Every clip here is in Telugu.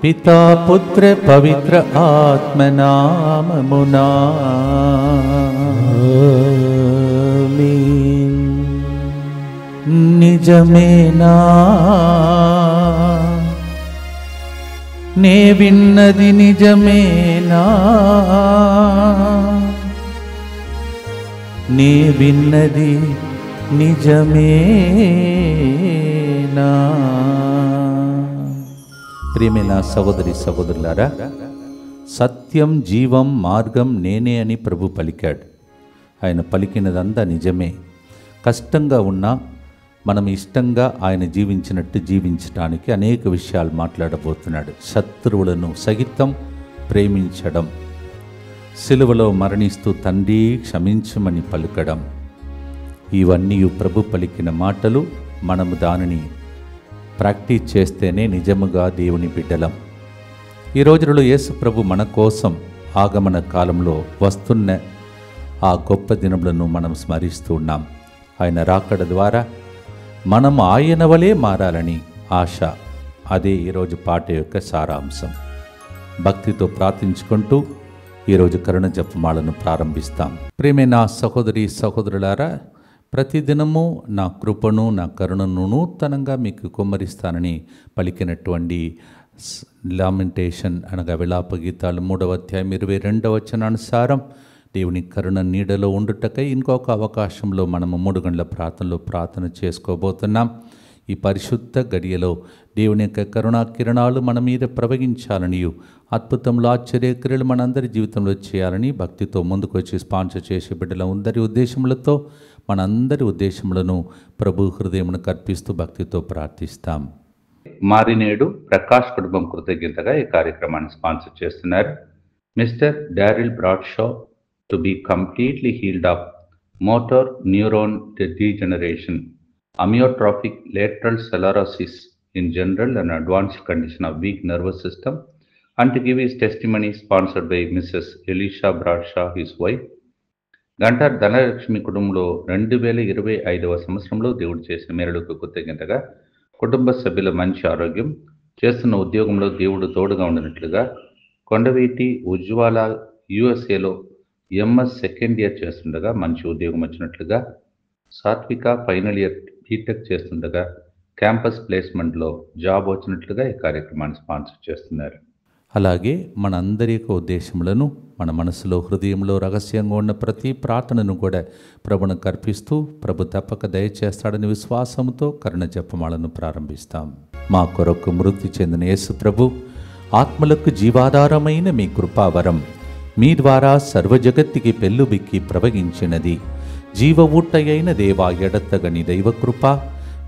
పితా పుత్ర పవిత్ర ఆత్మనామమునా ఆమేన్. నిజమేనా నే విన్నది నిజమేనా, నే విన్నది నిజమేనా. ప్రియమైన సహోదరి సహోదరులారా, సత్యం జీవం మార్గం నేనే అని ప్రభు పలికాడు. ఆయన పలికినదంతా నిజమే. కష్టంగా ఉన్నా మనం ఇష్టంగా ఆయన జీవించినట్టు జీవించడానికి అనేక విషయాలు మాట్లాడబోతున్నాడు. శత్రువులను సహితం ప్రేమించడం, సిలువలో మరణిస్తూ తండ్రి క్షమించమని పలుకడం, ఇవన్నీ ప్రభు పలికిన మాటలు. మనము దానిని ప్రాక్టీస్ చేస్తేనే నిజముగా దేవుని బిడ్డలం. ఈ రోజులలో యేసు ప్రభు మన కోసం ఆగమన కాలంలో వస్తున్న ఆ గొప్ప దినములను మనం స్మరిస్తూ ఉన్నాం. ఆయన రాకడ ద్వారా మనం ఆయన వలె మారాలని ఆశ. అదే ఈరోజు పాట యొక్క సారాంశం. భక్తితో ప్రార్థించుకుంటూ ఈరోజు కరుణ జపమాలను ప్రారంభిస్తాం. ప్రియమైన సహోదరి సహోదరులారా, ప్రతిదినము నా కృపను నా కరుణను నూతనంగా మీకు కుమ్మరిస్తానని పలికినటువంటి లామెంటేషన్ అనగా విలాప గీతాలు 3వ అధ్యాయం 22వ వచనానుసారం దేవుని కరుణ నీడలో ఉండుటకై ఇంకొక అవకాశంలో మనము 3 గంటల ప్రార్థనలో ప్రార్థన చేసుకోబోతున్నాం. ఈ పరిశుద్ధ గడియలో దేవుని యొక్క కరుణా కిరణాలు మన మీద ప్రవహించాలని, అద్భుతంలో ఆశ్చర్యక్రియలు మనందరి జీవితంలో చేయాలని భక్తితో ముందుకు వచ్చి స్పాన్సర్ చేసే బిడ్డల అందరి ఉద్దేశములతో మనందరి ఉద్దేశములను ప్రభు హృదయమును కర్పిస్తూ భక్తితో ప్రార్థిస్తాం. మారినేడు ప్రకాష్ కుటుంబం కృతజ్ఞతగా ఈ కార్యక్రమాన్ని స్పాన్సర్ చేస్తున్నారు. Mister Daryl Bradshaw to be completely healed up motor neuron degeneration, amyotrophic lateral sclerosis in general, an advanced condition of weak nervous system, and to give his testimony sponsored by Mrs. Elisha Bradshaw, his wife. గంటార్ ధనలక్ష్మి కుటుంబంలో 2025వ సంవత్సరంలో దేవుడు చేసిన మేలులకు కృతజ్ఞతగా కుటుంబ సభ్యుల మంచి ఆరోగ్యం, చేస్తున్న ఉద్యోగంలో దేవుడు తోడుగా ఉండినట్లుగా, కొండవీటి ఉజ్వాల యుఎస్ఏలో ఎంఎస్ సెకండ్ ఇయర్ చేస్తుండగా మంచి ఉద్యోగం వచ్చినట్లుగా, సాత్విక ఫైనల్ ఇయర్ బీటెక్ చేస్తుండగా క్యాంపస్ ప్లేస్మెంట్లో జాబ్ వచ్చినట్లుగా ఈ కార్యక్రమాన్ని స్పాన్సర్ చేస్తున్నారు. అలాగే మన అందరి యొక్క ఉద్దేశములను మన మనసులో హృదయంలో రహస్యంగా ఉన్న ప్రతి ప్రార్థనను కూడా ప్రభును కర్పిస్తూ ప్రభు తప్పక దయచేస్తాడని విశ్వాసంతో కరుణ జపమాలను ప్రారంభిస్తాం. మా కొరకు మృతి చెందిన యేసు ప్రభు ఆత్మలకు జీవాధారమైన మీ కృపావరం మీ ద్వారా సర్వజగత్తికి పెళ్ళుబిక్కి ప్రవహించినది. జీవ ఊట్టయైన దేవా, ఎడతగని దైవకృప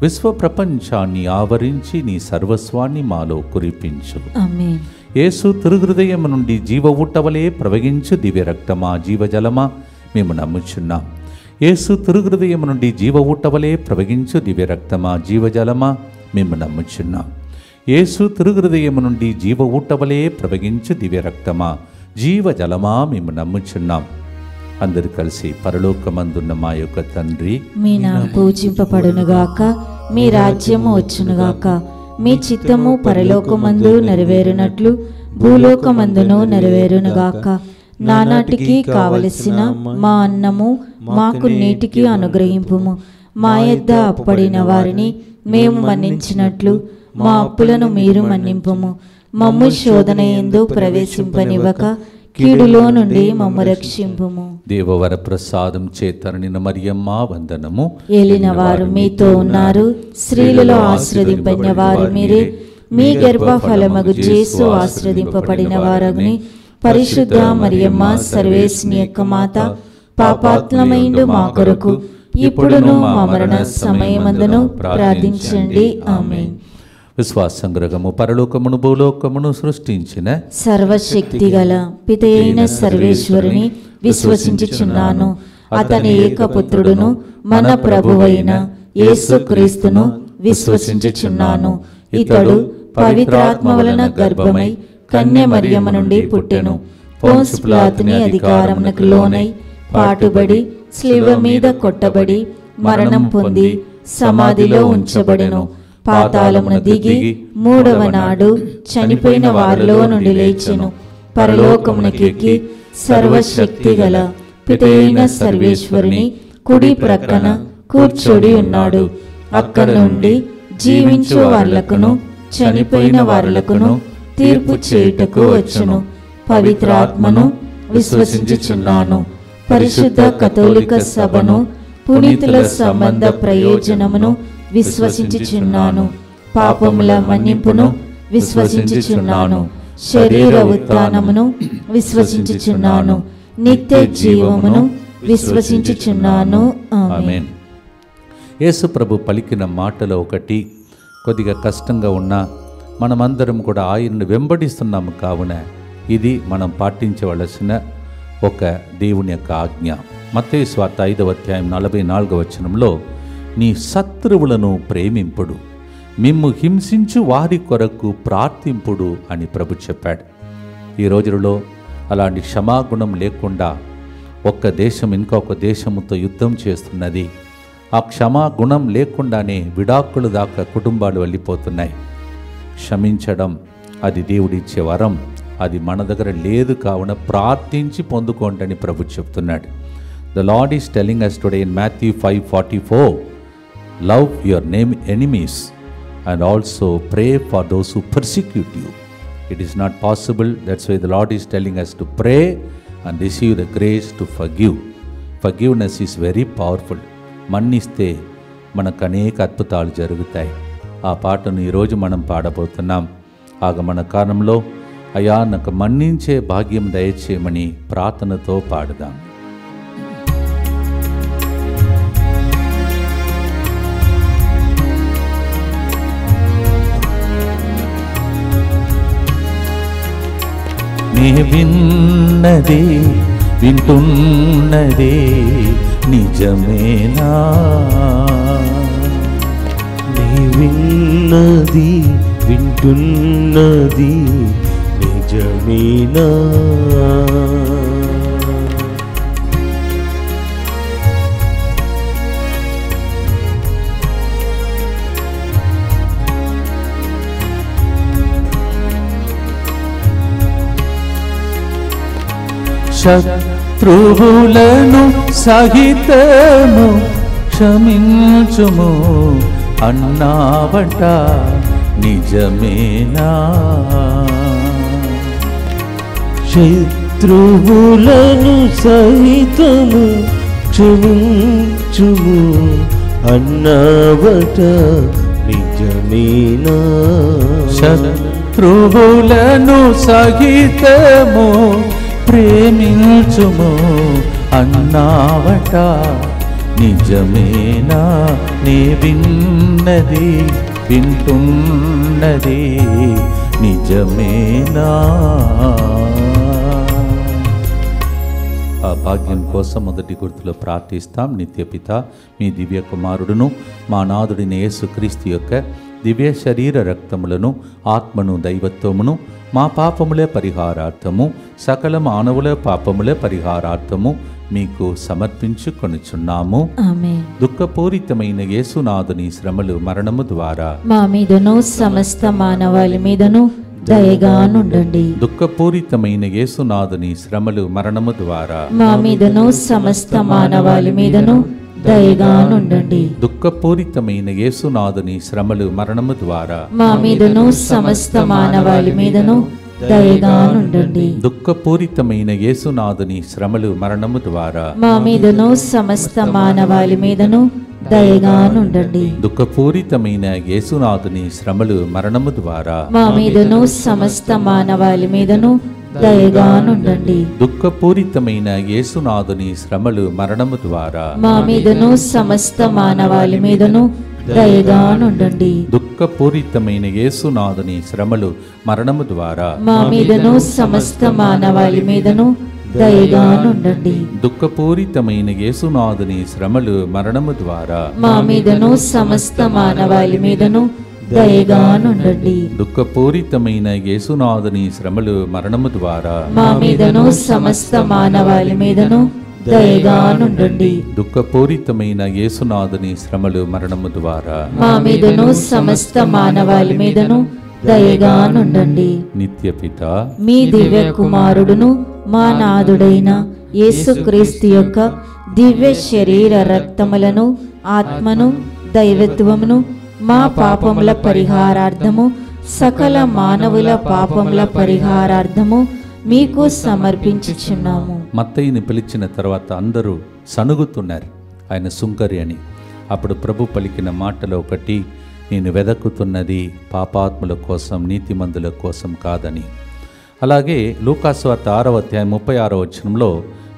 విశ్వ ప్రపంచాన్ని ఆవరించి నీ సర్వస్వాన్ని మాలో కురిపించు. ఆమేన్. యేసు తిరుహృదయం నుండి జీవ ఊట్టవలే ప్రవహించు దివ్య రక్తమా, జీవజలమా మేము నమ్ముచున్నాం. యేసు తిరుహృదయం నుండి జీవ ఊట్టవలే ప్రవహించు దివ్య రక్తమా, జీవజలమా మేము నమ్ముచున్నాం. యేసు తిరుహృదయం నుండి జీవ ఊట్టవలే ప్రవహించు దివ్య రక్తమా, జీవజలమా మేము నమ్ముచున్నాం. అందరు కలిసి పరలోకమందున్న మా యొక్క తండ్రి, మీ నామము పూజింపబడునుగాక, మీ రాజ్యము వచ్చునుగాక, మీ చిత్తము పరలోకమందు నెరవేరునట్లు భూలోకమందును నెరవేరునుగాక. నానాటికి కావలసిన మా అన్నము మాకు నేటికి అనుగ్రహింపుము. మా యొద్ద అప్పడిన వారిని మేము మన్నించినట్లు మా అప్పులను మీరు మన్నింపుము. మమ్ము శోధన యందు ప్రవేశింపనివ్వక కీడులో నుండి మమ్ము రక్షింపుము. దేవవర ప్రసాదం చేతనిన మరియమ్మ వందనము. ఏలిన వారు మీతో ఉన్నారు, స్త్రీలలో ఆశీర్వదింపబడిన వారు మీరే. మీ గర్భఫలమగు యేసు ఆశీర్వదింపబడిన వారగుని. పరిశుద్ధ మరియమ్మ సర్వేశ్వని యొక్క మాత, పాపాత్ములమైన మా కొరకు ఇప్పుడును మా మరణ సమయమందును ప్రార్థించండి. ఆమేన్. విశ్వాస సంగ్రహము. పరలోకమును భూలోకమును సృష్టించిన సర్వశక్తి గల పితయైన సర్వేశ్వరుని విశ్వసించుచున్నాను. అతని ఏకపుత్రుడును మన ప్రభువైన యేసుక్రీస్తును విశ్వసించుచున్నాను. ఇతడు పవిత్రాత్మ వలన గర్భమై కన్య మరియమ్మ నుండి పుట్టెను. పోన్స్ పిలాతుని అధికారమునకు లోనై పాటుబడి శిలువ మీద కొట్టబడి మరణం పొంది సమాధిలో ఉంచబడెను. పాతాళమున దిగి మూడవ నాడు చనిపోయిన వారిలో నుండి లేచెను. పరలోకమునకెక్కి సర్వశక్తిగల పితైన సర్వేశ్వరుని కుడి ప్రక్కన కూర్చొని ఉన్నాడు. అక్కడ నుండి జీవించు వారులకును చనిపోయిన వారులకును తీర్పు చేయుటకు వచ్చును. పవిత్రాత్మను విశ్వసించుచున్నాను. పరిశుద్ధ కథోలిక సభను, పునీతుల సంబంధ ప్రయోజనమును విశ్వసించుచున్నాను. పాపముల మన్నింపును విశ్వసించుచున్నాను. శరీర ఉత్థానమును విశ్వసించుచున్నాను. నిత్య జీవమును విశ్వసించుచున్నాను. ఆమేన్. యేసు ప్రభు పలికిన మాటలో ఒకటి కొద్దిగా కష్టంగా ఉన్నా మనమందరం కూడా ఆయన్ను వెంబడిస్తున్నాము కావున ఇది మనం పాటించవలసిన ఒక దేవుని యొక్క ఆజ్ఞ. మత్తయి సువార్త 5వ అధ్యాయం 44వ వచనంలో నీ శత్రువులను ప్రేమింపుడు, మిమ్ము హింసించు వారి కొరకు ప్రార్థింపుడు అని ప్రభు చెప్పాడు. ఈ రోజులలో అలాంటి క్షమాగుణం లేకుండా ఒక్క దేశం ఇంకొక దేశముతో యుద్ధం చేస్తున్నది. ఆ క్షమాగుణం లేకుండానే విడాకులు దాకా కుటుంబాలు వెళ్ళిపోతున్నాయి. క్షమించడం అది దేవుడిచ్చే వరం, అది మన దగ్గర లేదు. కావున ప్రార్థించి పొందుకోండి అని ప్రభు చెప్తున్నాడు. The lord is telling us today in Matthew 5:44, love your enemies and also pray for those who persecute you. It is not possible. That's why the Lord is telling us to pray and receive the grace to forgive. Forgiveness is very powerful. మన్నిస్తే మనకు అనేక అద్భుతాలు జరుగుతాయి. ఆ పాటను ఈరోజు మనం పాడబోతున్నాం. ఆగమన కాలంలో అయా నాకు మన్నించే భాగ్యం దయచేయమని ప్రార్థనతో పాడదాం. నీ విన్నది వింటున్నది నిజమేనా, నీ విన్నది వింటున్నది నిజమేనా, శత్రువులను సహితము క్షమించుము అన్నావట నిజమేనా, శత్రువులను సహితము క్షమించుము అన్నావట నిజమేనా, శత్రువులను సహితము ప్రేమించుము అన్నావట నిజమేనా, నీ విన్నది వింటున్నది నిజమేనా. ఆ భాగ్యం కోసం మొదటి గుర్తులో ప్రార్థిస్తాం. నిత్యపిత మీ దివ్య కుమారుడును మా నాథుడిని యేసుక్రీస్తు యొక్క దివ్య శరీర రక్తములను ఆత్మను దైవత్వమును మా పాపములే పరిహారార్థము సకల మానవుల పాపములే పరిహారార్థము మీకు సమర్పించుకొనుచున్నాము. ఆమేన్. దుఃఖపూరితమైన యేసునాథుని శ్రమలు మరణము ద్వారా మా మీదను సమస్త మానవాళి మీదను దయగా నుండండి. దుఃఖపూరితమైన యేసునాథుని శ్రమలు మరణము ద్వారా మా మీదను సమస్త మానవాళి మీదను దయగా నుండండి. దుఃఖపూరితమైన యేసునాథుని శ్రమలు మరణము ద్వారా మా మీదను సమస్త మానవాళి మీదను దయగా నుండండి. దుఃఖపూరితమైన యేసునాథుని శ్రమలు మరణము ద్వారా మా మీదను సమస్త మానవాళి మీదను దయగా నుండండి. దుఃఖపూరితమైన యేసునాథుని శ్రమలు మరణము ద్వారా మా మీదను సమస్త మానవాళి మీదను దయగా నుండండి. దుఃఖపూరితమైన యేసునాథుని శ్రమలు మరణము ద్వారా మా మీదను సమస్త మానవాళి మీదను దయగా నుండండి. దుఃఖపూరితమైన యేసునాథుని శ్రమలు మరణము ద్వారా మా మీదను సమస్త మానవాళి మీదను దయగా నుండండి. దుఃఖపూరితమైన యేసునాథుని శ్రమలు మరణము ద్వారా మా మీదను సమస్త మానవాళి మీదను దయగా నుండండి. దుఃఖపూరితమైన యేసునాథుని శ్రమలు మరణము ద్వారా మా మీదను సమస్త మానవాళి మీదను దయగానుండండి. దుఃఖపూరితమైన యేసునాథుని శ్రమలు మరణము ద్వారా మా మీదను సమస్త మానవాళి మీదను దయగానుండండి. నిత్యపిత మీ దివ్య కుమారుడును మా నాథుడైన యేసుక్రీస్తు యొక్క దివ్య శరీర రక్తములను ఆత్మను దైవత్వమును మా పాపముల పరిహారార్థము సకల మానవుల పాపముల పరిహారార్థము మీకు సమర్పించుచున్నాము. మత్తయిని పిలిచిన తర్వాత అందరూ సణుగుతున్నారు, ఆయన సుంకరి అని. అప్పుడు ప్రభు పలికిన మాటలో ఒకటి, నేను వెదకుతున్నది పాపాత్ముల కోసం, నీతిమంతుల కోసం కాదని. అలాగే లూకాసు వార్త 6వ అధ్యాయం 36వ వచనంలో,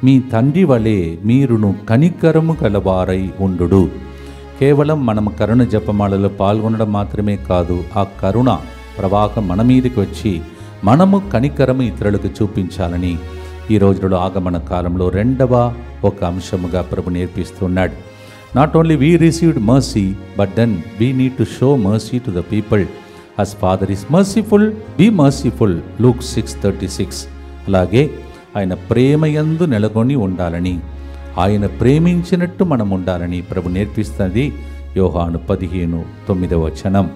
మీ తండ్రి వలె మీరును కనికరము గలవారై ఉండుడు. కేవలం మనం కరుణ జపమాలలో పాల్గొనడం మాత్రమే కాదు, ఆ కరుణ ప్రవాహం మన మీదకి వచ్చి మనము కనికరము ఇతరులకు చూపించాలని ఈ రోజులలో ఆగమన కాలంలో రెండవ ఒక అంశముగా ప్రభు నేర్పిస్తున్నాడు. Not only we received mercy, but then we need to show mercy to the people. as Father is merciful, be merciful. Luke 6:36. అలాగే ఆయన ప్రేమయందు నెలకొని ఉండాలని, ఆయన ప్రేమించినట్టు మనం ఉండాలని ప్రభు నేర్పిస్తున్నది యోహాను 15:9వ వచనం.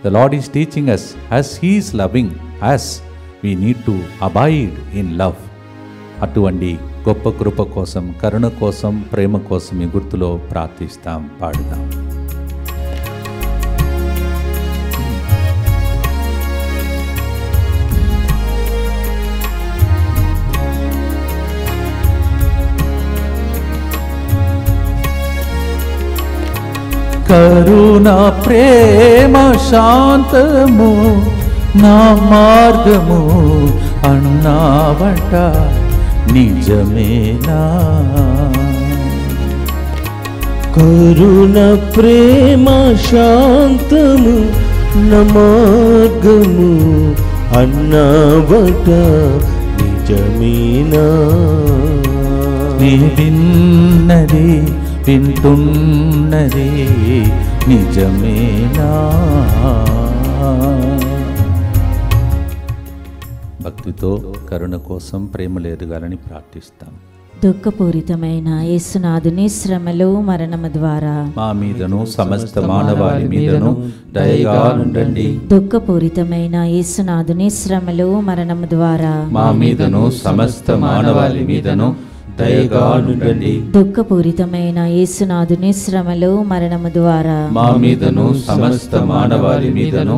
The Lord is teaching us, as He is loving us, we need to abide in love. అటువంటి గొప్ప కృప కోసం, కరుణ కోసం, ప్రేమ కోసం ఈ గుర్తులో ప్రార్థిస్తాం, పాడుదాం. కరుణ ప్రేమ శాంతము నా మార్గము అన్నావట, నిజమేనా? కరుణ ప్రేమ శాంతము నా మార్గము అన్నావట, నిజమేనా? నీ విన్నది వింటున్నది నిజమేనా? భక్తితో కరుణ కోసం, ప్రేమలు ఎదగాలని ప్రార్థిస్తాం. దుఃఖపూరితమైన యేసునాథుని శ్రమలు మరణము ద్వారా మా మీదను సమస్త మానవాళి మీదను దయగా నుండండి. దుఃఖపూరితమైన యేసునాథుని శ్రమలు మరణము ద్వారా మా మీదను సమస్త మానవాళి మీదను దయగా నుండండి. దుఃఖపూరితమైన యేసునాథుని శ్రమలు మరణము ద్వారా మా మీదను సమస్త మానవాళి మీదను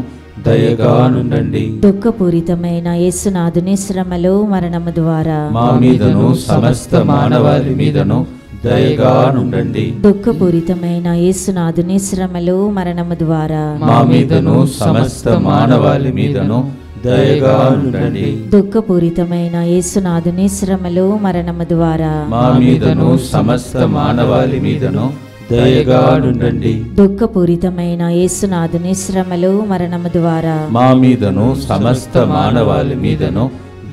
దయగా నుండండి. దుఃఖపూరితమైన యేసునాథుని శ్రమలు మరణము ద్వారా మా మీదను సమస్త మానవాళి మీదను దయగా నుండండి. దుఃఖపూరితమైన యేసునాథుని శ్రమలు మరణము ద్వారా మా మీదను సమస్త మానవాళి మీదను దయగా నుండండి. దుఃఖపూరితమైన యేసునాథుని శ్రమలు మరణము ద్వారా మా మీదను సమస్త మానవాళి మీదను దయగా నుండండి. దుఃఖపూరితమైన యేసునాథుని శ్రమలు మరణము ద్వారా మా మీదను సమస్త మానవాళి మీదను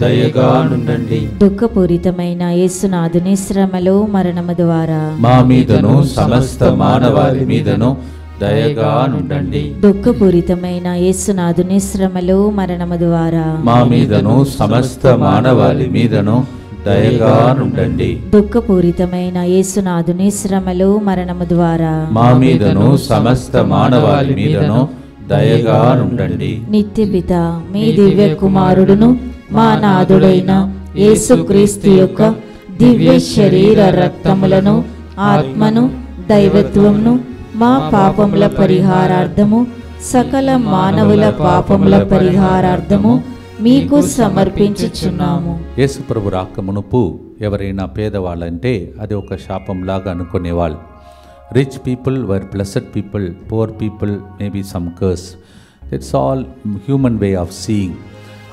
దయగా నుండండి. దుఃఖపూరితమైన యేసునాథుని శ్రమలు మరణము ద్వారా మా మీదను సమస్త మానవాళి మీదను దయగా నుండండి. దుఃఖపూరితమైన యేసునాథుని శ్రమలు మరణము ద్వారా మా మీదను సమస్త మానవాళి మీదను దయగా నుండండి. దుఃఖపూరితమైన యేసునాథుని శ్రమలు మరణము ద్వారా మా మీదను సమస్త మానవాళి మీదను దయగా నుండండి. నిత్యపిత మీ దివ్య కుమారుడును మా నాథుడైన యేసుక్రీస్తు యొక్క దివ్య శరీర రక్తములను ఆత్మను దైవత్వమును మా పాపముల పరిహారార్థము సకల మానవుల పాపముల పరిహారార్థము మీకు సమర్పించుచున్నాము. యేసు ప్రభు రాక మునుపు ఎవరైనా పేదవాళ్ళంటే అది ఒక శాపంలాగా అనుకునేవాళ్ళు. Rich people were blessed people, poor people maybe some curse. It's all human way of seeing.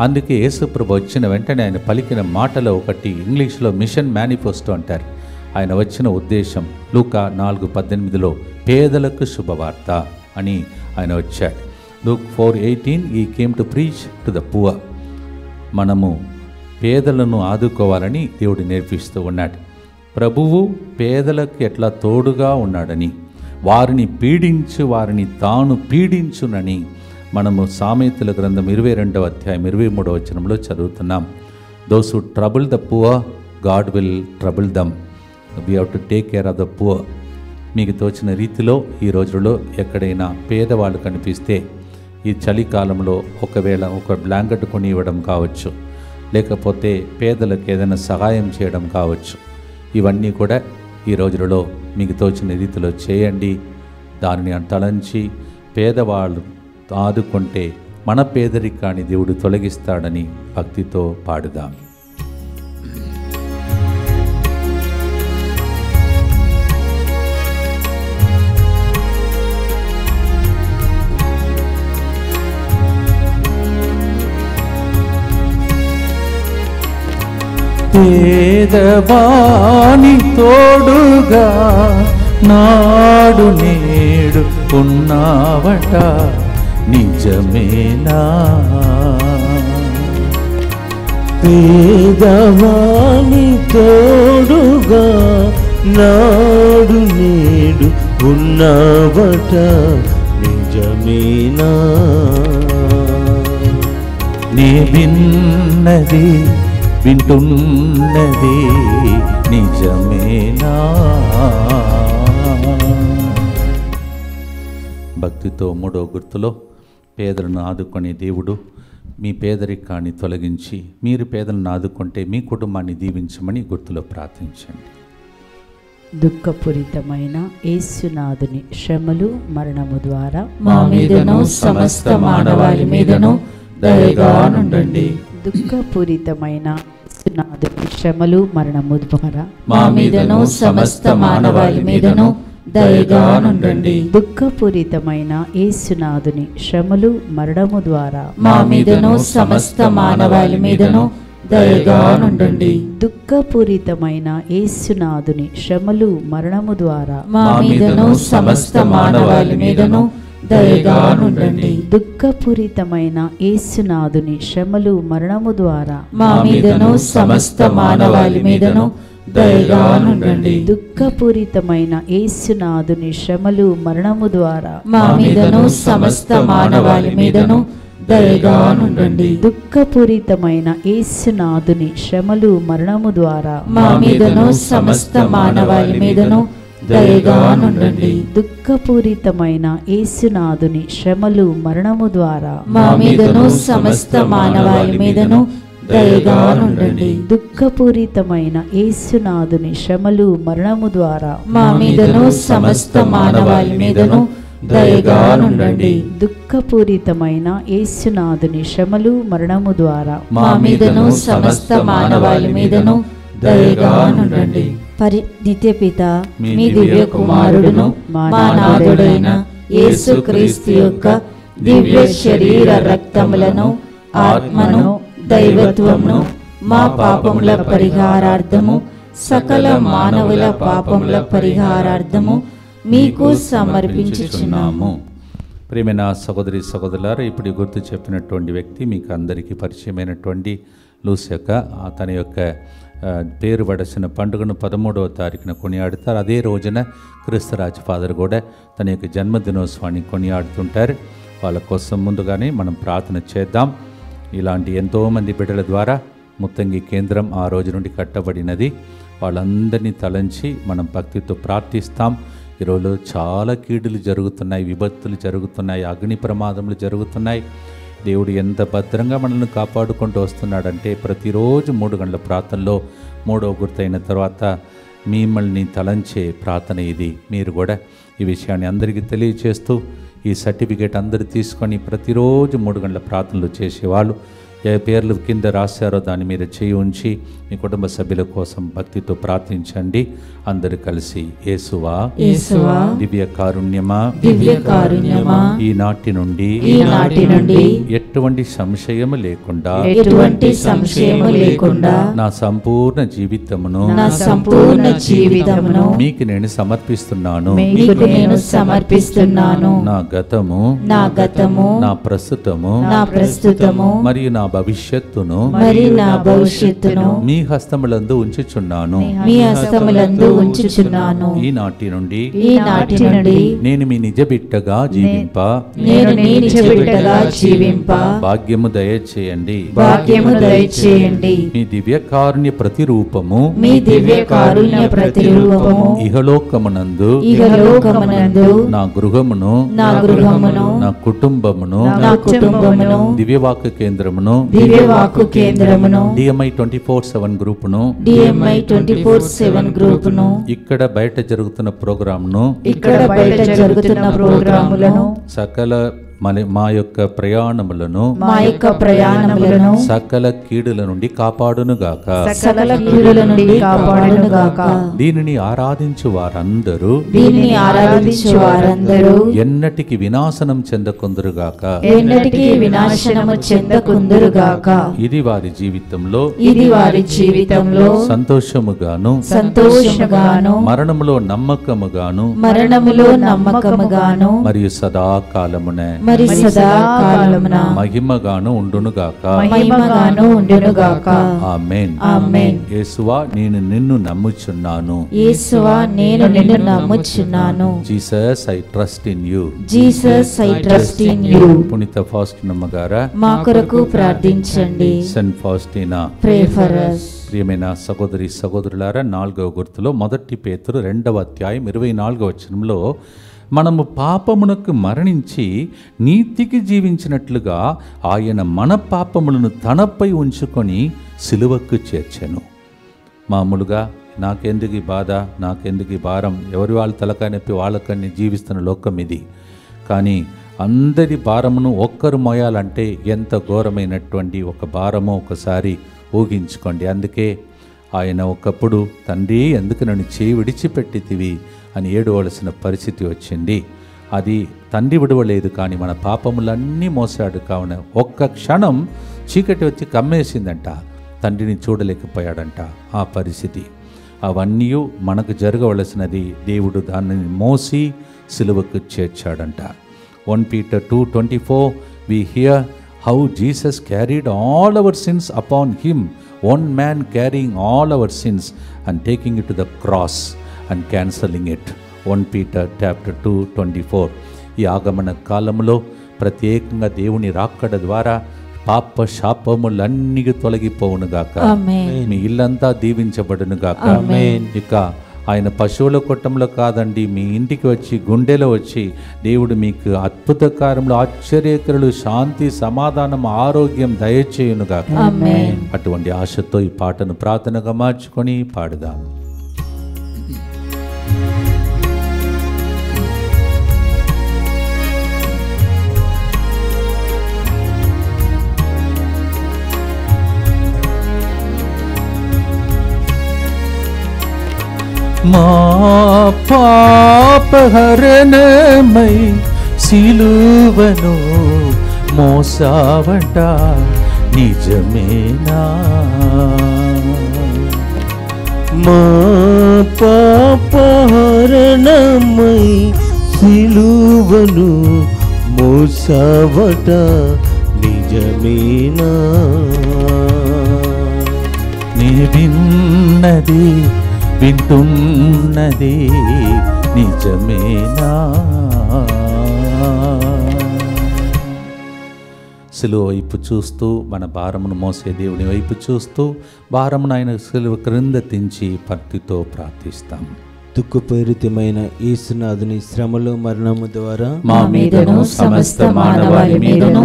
అందుకే యేసు ప్రభు వచ్చిన వెంటనే ఆయన పలికిన మాటలో ఒకటి ఇంగ్లీష్లో మిషన్ మేనిఫెస్టో అంటారు. ఆయన వచ్చిన ఉద్దేశం లూకా 4:18లో పేదలకు శుభవార్త అని ఆయన వచ్చాడు. Luke 4:18 he came to preach to the poor. మనము పేదలను ఆదుకోవాలని దేవుడు నేర్పిస్తూ ఉన్నాడు. ప్రభువు పేదలకు ఎట్లా తోడుగా ఉన్నాడని, వారిని పీడించు వారిని తాను పీడించునని మనము సామెతల గ్రంథం 22వ అధ్యాయం 23వ వచనంలో చదువుతున్నాం. Those who trouble the poor, God will trouble them. We have to take care of the poor. మీకు తోచిన రీతిలో ఈ రోజుల్లో ఎక్కడైనా పేదవాళ్ళు కనిపిస్తే ఈ చలికాలంలో ఒకవేళ ఒక బ్లాంకెట్ కొని ఇవ్వడం కావచ్చు, లేకపోతే పేదలకు ఏదైనా సహాయం చేయడం కావచ్చు. ఇవన్నీ కూడా ఈ రోజులలో మీకు తోచిన రీతిలో చేయండి. దానిని తలంచి పేదవాళ్ళు ఆదుకుంటే మన పేదరికాన్ని దేవుడు తొలగిస్తాడని భక్తితో పాడుదాం. పేదవాని తోడుగా నాడు నేడు ఉన్నావట నిజమేనా? పేదవాని తోడుగా నాడు నేడు ఉన్నావట నిజమేనా? నీ విన్నది వింటున్నది నిజమేనా? భక్తితో మూడో గుర్తులో పేదలను ఆదుకునే దేవుడు మీ పేదరికాన్ని తొలగించి మీరు పేదలను ఆదుకుంటే మీ కుటుంబాన్ని దీవించమని గుర్తులో ప్రార్థించండి. దుఃఖపూరితమైన యేసునాథుని శ్రమలు మరణము ద్వారా మా మీదను సమస్త మానవాళి మీదను దయగా నుండండి. దుఃఖపూరితమైన యేసునాథుని శ్రమలు మరణము ద్వారా మా మీదను సమస్త మానవాళి మీదను దయగా నుండండి. దుఃఖపూరితమైన యేసునాథుని శ్రమలు మరణము ద్వారా మా మీదను సమస్త మానవాళి మీదను దయగా నుండండి. దుఃఖపూరితమైన యేసునాథుని శ్రమలు మరణము ద్వారా మా మీదను సమస్త మానవాళి మీదను దయగా నుండండి. దుఃఖపూరితమైన యేసునాథుని శ్రమలు మరణము ద్వారా మా మీదను సమస్త మానవాళి మీదను దయగా నుండండి. దుఃఖపూరితమైన యేసునాథుని శ్రమలు మరణము ద్వారా మా మీదను సమస్త మానవాళి మీదను దయగా నుండండి. దుఃఖపూరితమైన యేసునాథుని శ్రమలు మరణము ద్వారా మా మీదను సమస్త మానవాళి మీదను దయగా నుండండి. దుఃఖపూరితమైన యేసునాథుని శ్రమలు మరణము ద్వారా మా మీదను సమస్త మానవాళి మీదను దయగా నుండండి. దుఃఖపూరితమైన యేసునాథుని శ్రమలు మరణము ద్వారా మా మీదను సమస్త మానవాళి మీదను దయగా నుండండి. దుఃఖపూరితమైన యేసునాథుని శ్రమలు మరణము ద్వారా మా మీదను సమస్త మానవాళి మీదను దయగా నుండండి. నిత్యపిత మీ దివ్య కుమారుడును మా నాథుడైన యేసుక్రీస్తు యొక్క దివ్య శరీర రక్తములను ఆత్మను దైవత్వమును మా పాపముల పరిహారార్థము సకల మానవుల పాపముల పరిహారార్థము మీకు సమర్పించుచున్నాము. ప్రియమైన సహోదరి సహోదరులారా, ఇప్పుడు గుర్తు చెప్పినటువంటి వ్యక్తి మీకు అందరికీ పరిచయమైనటువంటి లూసియక్క. తన యొక్క పేరు పడసిన పండుగను 13వ తారీఖున కొనియాడుతారు. అదే రోజున క్రీస్తురాజ్ ఫాదర్ కూడా తన యొక్క జన్మదినోత్సవాన్ని కొనియాడుతుంటారు. వాళ్ళ కోసం ముందుగానే మనం ప్రార్థన చేద్దాం. ఇలాంటి ఎంతోమంది బిడ్డల ద్వారా ముత్తంగి కేంద్రం ఆ రోజు నుండి కట్టబడినది. వాళ్ళందరినీ తలంచి మనం భక్తితో ప్రార్థిస్తాం. ఈరోజు చాలా కీడులు జరుగుతున్నాయి, విపత్తులు జరుగుతున్నాయి, అగ్ని ప్రమాదములు జరుగుతున్నాయి. దేవుడు ఎంత భద్రంగా మనల్ని కాపాడుకుంటూ వస్తున్నాడంటే ప్రతిరోజు 3 గంటల ప్రార్థనలో 3వ గుర్తయిన తర్వాత మిమ్మల్ని తలంచే ప్రార్థన ఇది. మీరు కూడా ఈ విషయాన్ని అందరికీ తెలియచేస్తూ ఈ సర్టిఫికేట్ అందరూ తీసుకొని ప్రతిరోజు 3 గంటల ప్రార్థనలు చేసేవాళ్ళు ఏ పేర్లు కింద రాశారో దాన్ని మీరు చేయి ఉంచి మీ కుటుంబ సభ్యుల కోసం భక్తితో ప్రార్థించండి. అందరూ కలిసి యేసువా దివ్య కారుణ్యమా ఈనాటి నుండి ఎటువంటి సంశయము లేకుండా నా సంపూర్ణ జీవితమును మీకు నేను సమర్పిస్తున్నాను. నా గతము నా ప్రస్తుతము మరియు నా భవిష్యత్తును మరి నా భవిష్యత్తును మీ హస్తములందు ఉంచుచున్నాను. మీ హస్తములందు ఉంచుచున్నాను. ఈనాటి నుండి నేను మీ నిజ బిడ్డగా జీవింప నీ నిజ బిడ్డగా జీవింప భాగ్యము దయచేయండి. మీ దివ్య కారుణ్య ప్రతిరూపము ఇహలోకమునందు నా గృహమును నా కుటుంబమును దివ్యవాక్య కేంద్రమును DMI 24/7 గ్రూపును ఇక్కడ బయట జరుగుతున్న ప్రోగ్రాములను సకల మా యొక్క ప్రయాణములను సకల కీడుల నుండి కాపాడునుగాక. దీనిని ఆరాధించు వారందరూ ఎన్నటికి వినాశనం చెందకుందురుగాక. ఇది వారి జీవితంలో సంతోషముగాను మరణములో నమ్మకముగాను మరియు సదాకాలమునే మహిమగాను ఉండునుగాక. ఆమేన్. యేసువా నేను నిన్ను నమ్ముచున్నాను. Jesus I trust in you. పునీత ఫాస్టినా గారా మా కొరకు ప్రార్థించండి. Saint Faustina pray for us. ప్రియమైన సహోదరి సహోదరులారా, 4వ గుర్తులో 1 పేతురు 2వ అధ్యాయం 24వ వచనంలో మనము పాపమునకు మరణించి నీతికి జీవించినట్లుగా ఆయన మన పాపములను తనపై ఉంచుకొని సిలువకు చేర్చెను. మామూలుగా నాకెందుకు ఈ బాధ, నాకెందుకు ఈ భారం, ఎవరి వాళ్ళ తలకాయ నొప్పి వాళ్ళకని జీవిస్తున్న లోకం ఇది. కానీ అందరి భారమును ఒక్కరు మోయాలంటే ఎంత ఘోరమైనటువంటి ఒక భారమో ఒకసారి ఊహించుకోండి. అందుకే ఆయన ఒకప్పుడు తండ్రి ఎందుకు నన్ను చేయి విడిచిపెట్టితివి అని ఏడవలసిన పరిస్థితి వచ్చింది. అది తండ్రి విడవలేదు, కానీ మన పాపములన్నీ మోసాడు. కావున ఒక్క క్షణం చీకటి వచ్చి కమ్మేసిందంట, తండ్రిని చూడలేకపోయాడంట. ఆ పరిస్థితి అవన్నీ మనకు జరగవలసినది దేవుడు దానిని మోసి సిలువకు చేర్చాడంట. 1 Peter 2:24 we hear how Jesus carried all our sins upon him, one man carrying all our sins and taking it to the cross and cancelling it. 1 Peter chapter 2:24. ఈ ఆగమన కాలంలో ప్రత్యేకంగా దేవుని రాకడ ద్వారా పాప శాపములన్నీ తొలగిపోవునుగాక. మీ ఇల్లంతా దీవించబడునుగాక. ఇక ఆయన పశువుల కొట్టంలో కాదండి, మీ ఇంటికి వచ్చి గుండెలో వచ్చి దేవుడు మీకు అద్భుత కార్యములు, ఆశ్చర్యకరులు, శాంతి, సమాధానం, ఆరోగ్యం దయచేయునుగాక. అటువంటి ఆశతో ఈ పాటను ప్రార్థనగా మార్చుకొని పాడుదాం. మా పాపహరణమై సిలువను మోసావంట నిజమేనా? మా పాపహరణమై సిలువను మోసావట నిజమేనా? నీ విన్నది వింటున్నది నిజమేనా? సిలువ వైపు చూస్తూ, మన భారమును మోసే దేవుని వైపు చూస్తూ భారమును ఆయన సిలువ క్రింద దించి భక్తితో ప్రార్థిస్తాం. దుఃఖపూరితమైన యేసునాథుని శ్రమలు మరణము ద్వారా మా మీదను సమస్త మానవాళి మీదను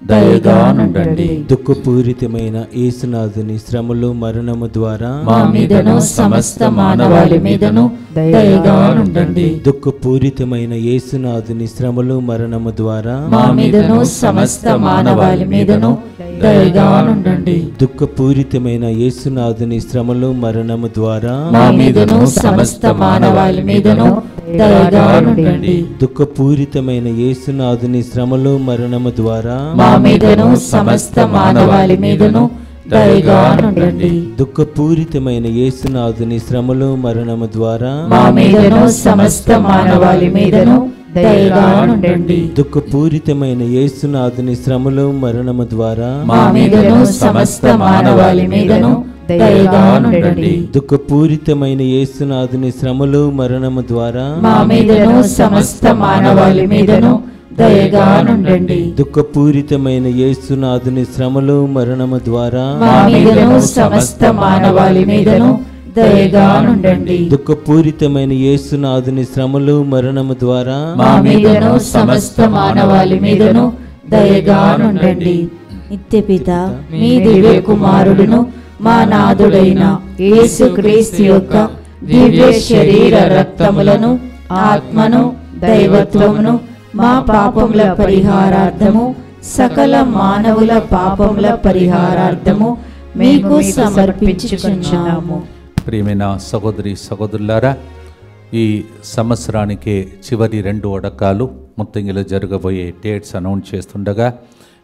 దయగా నుండండి. దుఃఖపూరితమైన యేసునాథుని శ్రమలు మరణము ద్వారా మా మీదను సమస్త మానవాళి మీదను దయగా నుండండి. దుఃఖపూరితమైన యేసునాథుని శ్రమలు మరణము ద్వారా మా మీదను సమస్త మానవాళి మీదను దయగా నుండండి. దుఃఖపూరితమైన యేసునాథుని శ్రమలు మరణము ద్వారా మా మీదను సమస్త మానవాళి మీదను దయగా నుండండి. దుఃఖపూరితమైన యేసునాథుని శ్రమలు మరణము ద్వారా మా మీదను సమస్త మానవాళి మీదను దయగా నుండండి. దుఃఖపూరితమైన యేసునాథుని శ్రమలు మరణము ద్వారా మా మీదను సమస్త మానవాళి మీదను దయగా నుండండి. దుఃఖపూరితమైన యేసునాథుని శ్రమలు మరణము ద్వారా మా మీదను సమస్త మానవాళి మీదను దయగా నుండండి. దుఃఖపూరితమైన యేసునాథుని శ్రమలు మరణము ద్వారా మా మీదను సమస్త మానవాళి మీదను దయగా నుండండి. దుఃఖపూరితమైన యేసునాథుని శ్రమలు మరణము ద్వారా మా మీదను సమస్త మానవాళి మీదను దయగా నుండండి. దుఃఖపూరితమైన యేసునాథుని శ్రమలు మరణము ద్వారా మా మీదను సమస్త మానవాళి మీదను దయగా నుండండి. నిత్యపిత మీ దివ్య కుమారుడును మా నాథుడైన యేసుక్రీస్తు యొక్క దివ్య శరీర రక్తములను ఆత్మను దైవత్వమును మా పాపముల పరిహారార్థము సకల మానవుల పాపముల పరిహారార్థము మీకు సమర్పించుచున్నాము. ప్రియమైన సహోదరి సహోదరులారా, ఈ సంవత్సరానికి చివరి 2 వడకాలు ముత్తంగిలో జరగబోయే డేట్స్ అనౌన్స్ చేస్తుండగా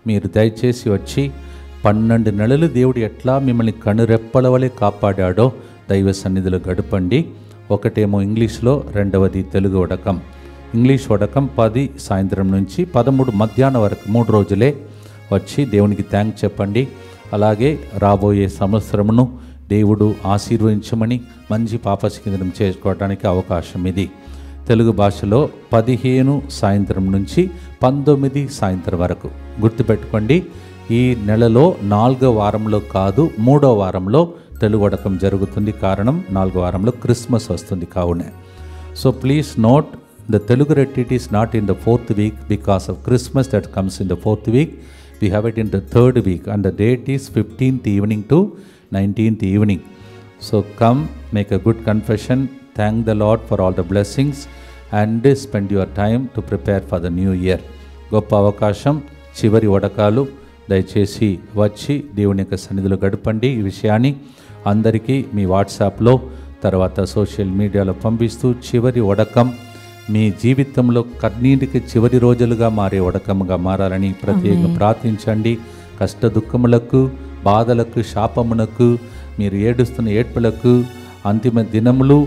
మీరు దయచేసి వచ్చి 12 నెలలు దేవుడు ఎట్లా మిమ్మల్ని కనురెప్పల వలె కాపాడాడో దైవ సన్నిధిలో గడపండి. ఒకటేమో ఇంగ్లీష్లో, రెండవది తెలుగు వడకం. ఇంగ్లీష్ వడకం 10 సాయంత్రం నుంచి 13 మధ్యాహ్నం వరకు 3 రోజులే వచ్చి దేవునికి థ్యాంక్స్ చెప్పండి. అలాగే రాబోయే సంవత్సరమును దేవుడు ఆశీర్వదించమని మంచి పాపస్కిందనం చేసుకోవడానికి అవకాశం ఇది. తెలుగు భాషలో 15 సాయంత్రం నుంచి 19 సాయంత్రం వరకు. గుర్తుపెట్టుకోండి, ఈ నెలలో 4వ వారంలో కాదు 3వ వారంలో తెలుగు వడకం జరుగుతుంది. కారణం 4వ వారంలో క్రిస్మస్ వస్తుంది కావున. So please note, the Telugu retreat is not in the 4th week because of Christmas that comes in the 4th week. We have it in the 3rd week and the date is 15th evening to 19th evening. So come, make a good confession, thank the Lord for all the blessings and spend your time to prepare for the new year. గొప్ప అవకాశం, చివరి వడకాలు. దయచేసి వచ్చి దేవుని యొక్క సన్నిధిలో గడపండి. ఈ విషయాన్ని అందరికీ మీ వాట్సాప్లో తర్వాత సోషల్ మీడియాలో పంపిస్తూ చివరి వడకం మీ జీవితంలో కన్నీటికి చివరి రోజులుగా మారే వడకముగా మారాలని ప్రత్యేకంగా ప్రార్థించండి. కష్ట దుఃఖములకు, బాధలకు, శాపమునకు, మీరు ఏడుస్తున్న ఏడ్పులకు అంతిమ దినములు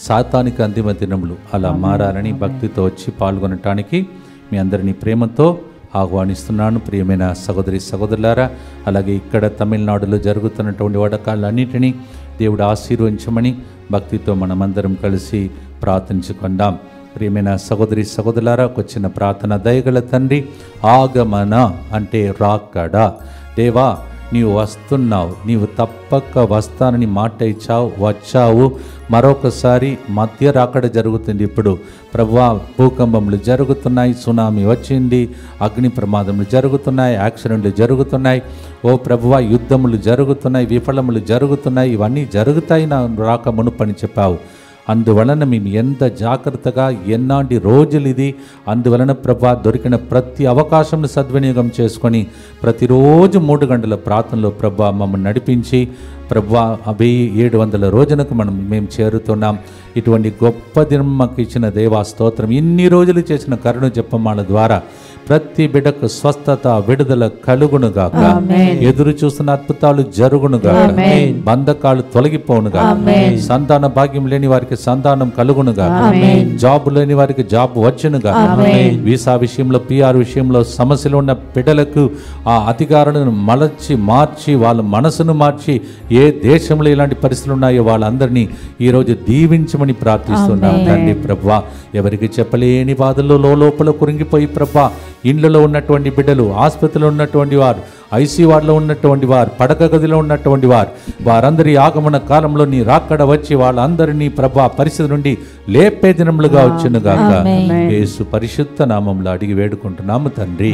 సాతానికి అంతిమ దినములు అలా మారాలని భక్తితో వచ్చి పాల్గొనటానికి మీ అందరినీ ప్రేమతో ఆహ్వానిస్తున్నాను. ప్రియమైన సహోదరి సహోదరులారా, అలాగే ఇక్కడ తమిళనాడులో జరుగుతున్నటువంటి వడకాలన్నిటినీ దేవుడు ఆశీర్వదించమని భక్తితో మనమందరం కలిసి ప్రార్థించుకుందాం. ప్రియమైన సహోదరి సహోదరులారా, వచ్చిన ప్రార్థన. దయగల తండ్రి, ఆగమన అంటే రాకడ. దేవా, నీవు వస్తున్నావు, నీవు తప్పక వస్తానని మాట ఇచ్చావు, వచ్చావు. మరొకసారి మధ్య రాకడ జరుగుతుంది. ఇప్పుడు ప్రభువా, భూకంపములు జరుగుతున్నాయి, సునామీ వచ్చింది, అగ్ని ప్రమాదములు జరుగుతున్నాయి, యాక్సిడెంట్లు జరుగుతున్నాయి. ఓ ప్రభువా, యుద్ధములు జరుగుతున్నాయి, విఫలములు జరుగుతున్నాయి. ఇవన్నీ జరుగుతాయి నా రాక మునుపని చెప్పావు. అందువలన మేము ఎంత జాగ్రత్తగా, ఎన్నాటి రోజులు ఇది, అందువలన ప్రభా దొరికిన ప్రతి అవకాశంను సద్వినియోగం చేసుకొని ప్రతిరోజు 3 గంటల ప్రార్థనలో ప్రభా మమ్మల్ని నడిపించి ప్రభా 1700 రోజులకు మేము చేరుతున్నాం. ఇటువంటి గొప్ప దినం మాకు ఇచ్చిన దేవా స్తోత్రం. ఇన్ని రోజులు చేసిన కరుణ జపమాల ద్వారా ప్రతి బిడ్డకు స్వస్థత, విడుదల కలుగునుగాక. ఎదురు చూస్తున్న అద్భుతాలు జరుగునుగాక. బంధకాలు తొలగిపోనుగాక. సంతాన భాగ్యం లేని వారికి సంతానం కలుగునుగాక. జాబ్ లేని వారికి జాబ్ వచ్చునుగాక. వీసా విషయంలో, PR విషయంలో సమస్యలు ఉన్న బిడ్డలకు ఆ అధికారులను మార్చి వాళ్ళ మనసును మార్చి, ఏ దేశంలో ఇలాంటి పరిస్థితులు ఉన్నాయో వాళ్ళందరినీ ఈరోజు దీవించమని ప్రార్థిస్తున్నాం తండ్రి. ప్రభా, ఎవరికి చెప్పలేని బాధల్లో లోపల కురింగిపోయి ప్రభా ఇండ్లలో ఉన్నటువంటి బిడ్డలు, ఆసుపత్రిలో ఉన్నటువంటి వారు, ICU వార్డులో ఉన్నటువంటి వారు, పడక గదిలో ఉన్నటువంటి వారు, వారందరి ఆగమన కాలంలో నీ రాకడ వచ్చి వాళ్ళందరినీ ప్రభా పరిస్థితి నుండి లేపే దినములుగా వచ్చునుగాక. యేసు పరిశుద్ధ నామములో అడిగి వేడుకుంటున్నాము తండ్రి.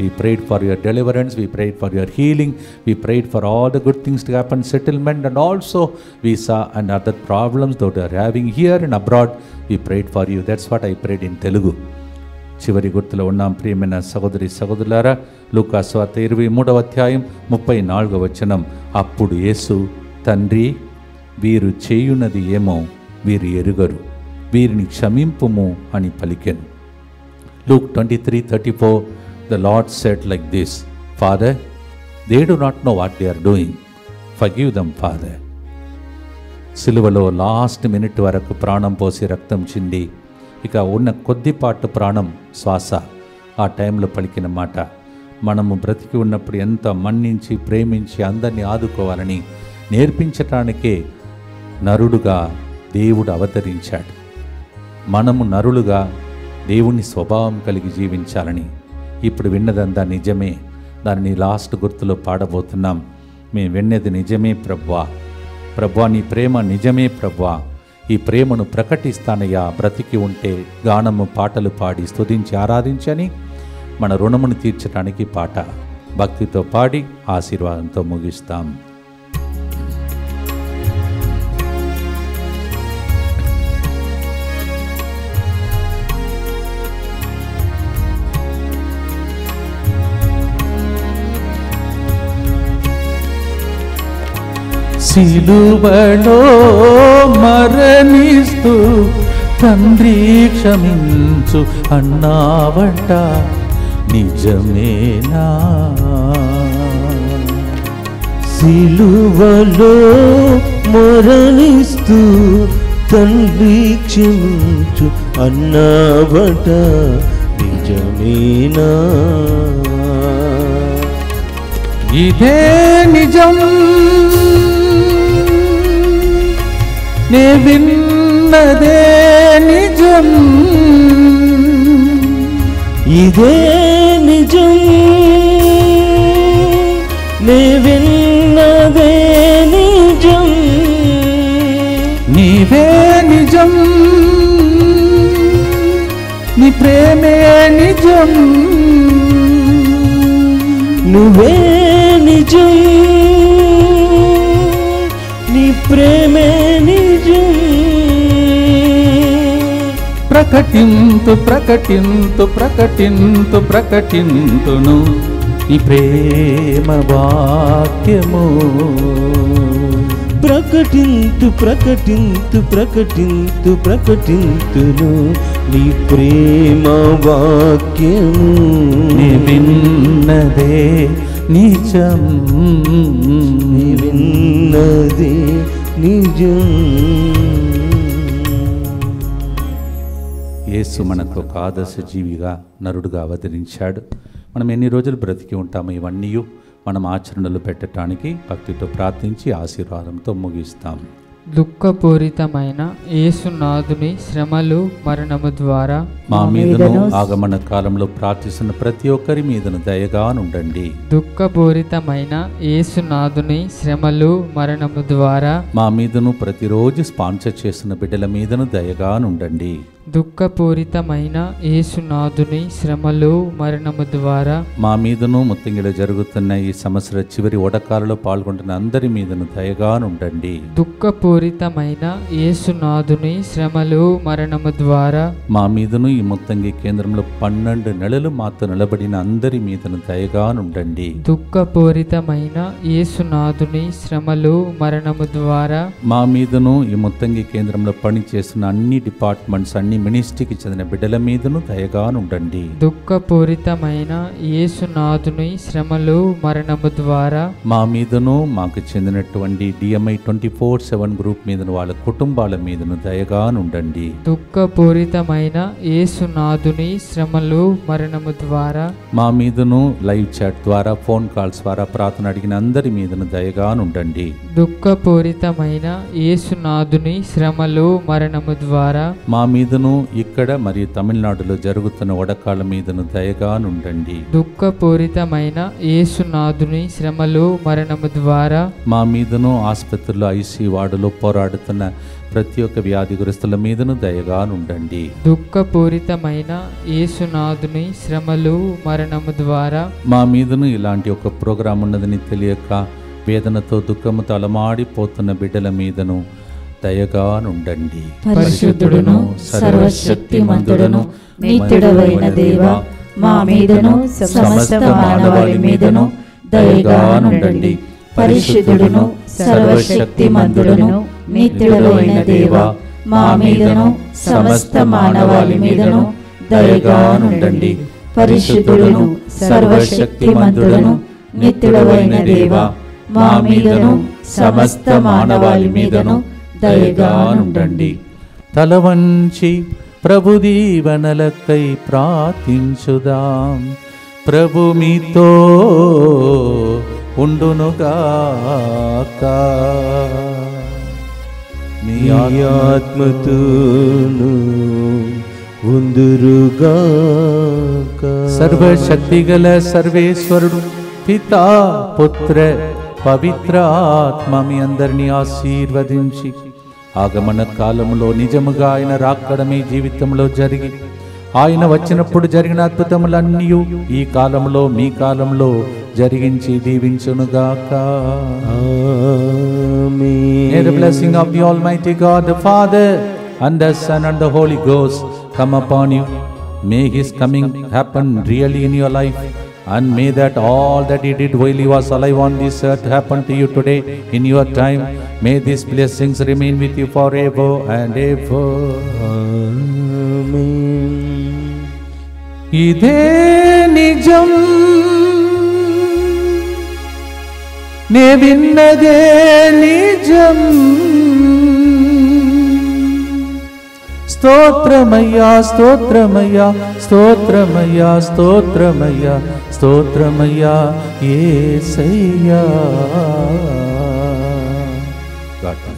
We prayed for your deliverance, we prayed for your healing, we prayed for all the good things to happen, settlement and also visa and other problems that we are having here and abroad. We prayed for you. That's what I prayed in Telugu. చివరి గుర్తులో ఉన్నాం. ప్రియమైన సహోదరి సహోదరులారా, లూకా సువార్త 23వ అధ్యాయం 34వ వచనం. అప్పుడు యేసు, తండ్రి, వీరు చేయున్నది ఏమో వీరు ఎరుగరు, వీరిని క్షమింపుము అని పలికెను. Luke 23:34, the Lord said like this, Father, they do not know what they are doing. Forgive them, Father. సిలువలో లాస్ట్ మినిట్ వరకు ప్రాణం పోసి రక్తం చింది ఇక ఉన్న కొద్దిపాటు ప్రాణం శ్వాస ఆ టైంలో పలికిన మాట, మనము బ్రతికి ఉన్నప్పుడు ఎంత మన్నించి ప్రేమించి అందరినీ ఆదుకోవాలని నేర్పించటానికే నరుడుగా దేవుడు అవతరించాడు. మనము నరులుగా దేవుని స్వభావం కలిగి జీవించాలని. ఇప్పుడు విన్నదంతా నిజమే, దానిని లాస్ట్ గుర్తులో పాడబోతున్నాం. మేము విన్నది నిజమే ప్రభువా, ప్రభువా నీ ప్రేమ నిజమే ప్రభువా, ఈ ప్రేమను ప్రకటిస్తానయ్యా, బ్రతికి ఉంటే గానము పాటలు పాడి స్తుతించి ఆరాధించని మన రుణమును తీర్చడానికి పాట భక్తితో పాడి ఆశీర్వాదంతో ముగిస్తాం. సిలువలో మరణిస్తూ తండ్రి క్షమించు అన్నావట, నిజమేనా? సిలువలో మరణిస్తూ తండ్రి క్షమించు అన్నావట, నిజమేనా? ఇదే నిజం, నే విన్నదే నిజం, ఇదే నిజం, నే విన్నదే నిజం, నీవే నిజం, నీ ప్రేమే నిజం, నువ్వే నిజం, నీ ప్రేమే నిజం. ప్రకటింతు ప్రకటింతు ప్రకటింతు ప్రకటింతును ఈ ప్రేమ వాక్యము, ప్రకటింతు ప్రకటింతు ప్రకటింతు ప్రకటింతును నీ ప్రేమ వాక్యము, నీ విన్నదే నిజం, నీ విన్నదే నిజం. యేసు మనకు ఒక ఆదర్శ జీవిగా నరుడుగా అవతరించాడు. మనం ఎన్ని రోజులు బ్రతికి ఉంటామో ఇవన్నీ మనం ఆచరణలో పెట్టడానికి భక్తితో ప్రార్థించి ఆశీర్వాదంతో ముగిస్తాం. దుఃఖపూరితమైన యేసునాథుని శ్రమలు మరణము ద్వారా మా మీదను ఆగమన కాలంలో ప్రార్థిస్తున్న ప్రతి ఒక్కరి మీదను దయగా నుండండి. దుఃఖపూరితమైన యేసునాథుని శ్రమలు మరణము ద్వారా మా మీదను ప్రతిరోజు స్పాన్సర్ చేస్తున్న బిడ్డల మీదను దయగా నుండండి. దుఃఖపూరితమైన యేసునాథుని శ్రమలు మరణము ద్వారా మా మీదను ముత్తంగిలో జరుగుతున్న ఈ సంవత్సర చివరి ఒడకాలలో పాల్గొంటున్న అందరి మీదను దయగా నుండండి. దుఃఖపూరితమైన యేసునాథుని శ్రమలు మరణము ద్వారా మా మీదను ఈ ముత్తంగి కేంద్రంలో 12 నెలలు మాతో నిలబడిన అందరి మీదను దయగా నుండండి. దుఃఖపూరితమైన యేసునాథుని శ్రమలు మరణము ద్వారా మా మీదను ఈ ముత్తంగి కేంద్రంలో పనిచేస్తున్న అన్ని డిపార్ట్మెంట్స్ అన్ని మినిస్ట్రీకి చెందిన బిడ్డల మీదను దయగా నుండండి. దుఃఖపూరితమైన యేసునాథుని శ్రమలు మరణము ద్వారా మా మీదను మాకు చెందినటువంటి DMI 24/7 గ్రూప్ మీదను వాళ్ళ కుటుంబాల మీదను దయగా నుండండి. దుఃఖపూరితమైన యేసునాథుని శ్రమలు మరణము ద్వారా మా మీదను లైవ్ చాట్ ద్వారా ఫోన్ కాల్స్ ద్వారా ప్రార్థన అడిగిన అందరి మీదను దయగా నుండండి. దుఃఖపూరితమైన యేసునాథుని శ్రమలు మరణము ద్వారా మా మీదను ఇక్కడ మరియు తమిళనాడులో జరుగుతున్న ఒడకాల మీదను దయగా నుండండి. దుఃఖపూరితమైన యేసునాథుని శ్రమలు మరణము ద్వారా మా మీదను ఆసుపత్రుల్లో ICU వార్డులో పోరాడుతున్న ప్రతి ఒక్క వ్యాధిగ్రస్తుల మీదను దయగా నుండండి. దుఃఖపూరితమైన యేసునాథుని శ్రమలు మరణము ద్వారా మా మీదను ఇలాంటి ఒక ప్రోగ్రాం ఉన్నదని తెలియక వేదనతో దుఃఖముతో అలమాడిపోతున్న బిడ్డల మీదను దయగా నుండండి. పరిశుద్ధుడును సర్వశక్తిమంతుడును నిత్యుడవైన దేవా, మా మీదను సమస్త మానవాళి మీదను దయగా నుండండి. పరిశుద్ధుడును సర్వశక్తిమంతుడును నిత్యుడవైన దేవా, మా మీదను సమస్త మానవాళి మీదను దయగా నుండండి. పరిశుద్ధుడును సర్వశక్తిమంతుడును నిత్యుడవైన దేవా, మా మీదను సమస్త మానవాళి మీదను దయగా నుండండి. తల వంచి ప్రభు దీవెనలకై ప్రార్థించుదాం. ప్రభు మీతో ఉండునుగాక. మీ ఆత్మతోను ఉందురుగాక. సర్వశక్తిగల సర్వేశ్వరుడు పితా పుత్ర పవిత్ర ఆత్మ మీ అందరినీ ఆశీర్వదించి ఆగమన కాలంలో నిజముగా ఆయన రాకడ మీ జీవితంలో జరిగి ఆయన వచ్చినప్పుడు జరిగిన అద్భుతములన్నీ ఈ కాలంలో మీ కాలంలో జరిగించి దీవించునుగాక. ఆమేన్. May the blessing of the Almighty God, the Father and the Son and the Holy Ghost come upon you. May His coming happen really in your life, and may that all that He did while He was alive on this earth happen to you today in your time. May these blessings remain with you forever and ever. ఆమేన్. ఇదే నిజం, నే విన్నదే నిజం. స్తోత్రమయ్యా స్తోత్రమయ్యా స్తోత్రమయ్యా స్తోత్రమయ్యా స్తోత్రమయ్యా యేసయ్యా. God bless.